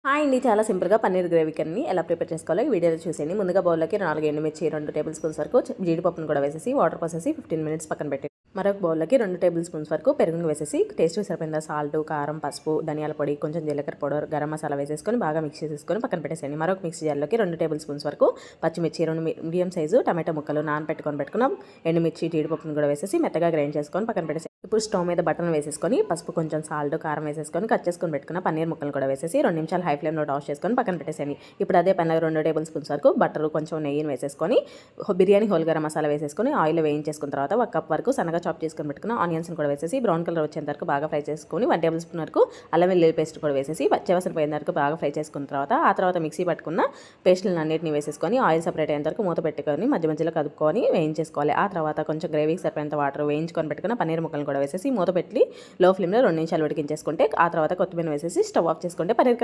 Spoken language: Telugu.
హాయ్ అండి, చాలా సింపుల్గా పన్నీర్ గ్రేవీ కర్రీని ఎలా ప్రిపేర్ చేసుకోవాలో ఈ వీడియోలో చూసేయండి. ముందుగా బౌల్లోకి 4 ఎండుమిర్చి, 2 టేబుల్ స్పూన్స్ వరకు జీడిపప్పును కూడా వేసేసి వాటర్ పోసేసి 15 మినిట్స్ పక్కన పెట్టి మరొక బౌల్లోకి 2 టేబుల్ స్పూన్స్ వరకు పెరుగును వేసేసి టేస్ట్ సరిపోయిన సాల్ట్, కారం, పసుపు, ధనియాల పొడి, కొంచెం జీలకర్ర పౌడర్, గరం మసాలా వేసేసుకొని బాగా మిక్స్ చేసేసుకొని పక్కన పెట్టేసేయండి. మరొక మిక్సీ జార్లోకి 2 టేబుల్ స్పూన్స్ వరకు పచ్చిమిర్చి, 2 మీడియం సైజు టమాటో ముక్కలు పెట్టుకున్నాం. ఎండుమిర్చి, జీడిపప్పును కూడా వేసేసి మెత్తగా గ్రైండ్ చేసుకొని పక్కన పెట్టేసి ఇప్పుడు స్టవ్ మీద బటన్ వేసేసుకొని పసుపు, కొంచెం సాల్ట్, కారం వేసేసుకొని కట్ చేసుకొని పెట్టుకున్న పన్నీర్ ముక్కలు కూడా వేసేసి 2 నిమిషాలు హై ఫ్లేమ్లో టాస్ చేసుకొని పక్కన పెట్టేసేయండి. ఇప్పుడు అదే పైన 2 టేబుల్ స్పూన్స్ వరకు బటర్, కొంచెం నెయ్యిని వేసేసుకొని బిర్యానీ హోల్ గరం మసాలా వేసేసుకొని ఆయిల్ వేయించేసుకున్న తర్వాత 1 కప్ వరకు సన్నగా చాప్ చేసుకొని పెట్టుకున్న ఆనియన్స్ని కూడా వేసేసి బ్రౌన్ కలర్ వచ్చేంత వరకు బాగా ఫ్రై చేసుకొని 1 టేబుల్ స్పూన్ వరకు అల్లం వెల్లుల్లి పేస్ట్ కూడా వేసేసి పచ్చివాసన పోయేంత వరకు బాగా ఫ్రై చేసుకున్న తర్వాత మిక్సీ పట్టుకున్న పేస్టులను అన్నింటినీ వేసేసుకొని ఆయిల్ సపరేట్ అయ్యేంత వరకు మూత పెట్టుకొని మధ్య మధ్యలో కదుపుకొని వేయించేసుకోవాలి. ఆ తర్వాత కొంచెం గ్రేవీకి సరిపోయేంత వాటర్ వేయించుకొని పెట్టుకున్న పన్నీర్ ముక్కలను కూడా వేసేసి మూత పెట్టి లో ఫ్లేమ్లో 2 నిమిషాలు ఉడికించేసుకుంటే ఆ తర్వాత కొత్తిమీర వేసేసి స్టవ్ ఆఫ్ చేసుకుంటే పన్నీర్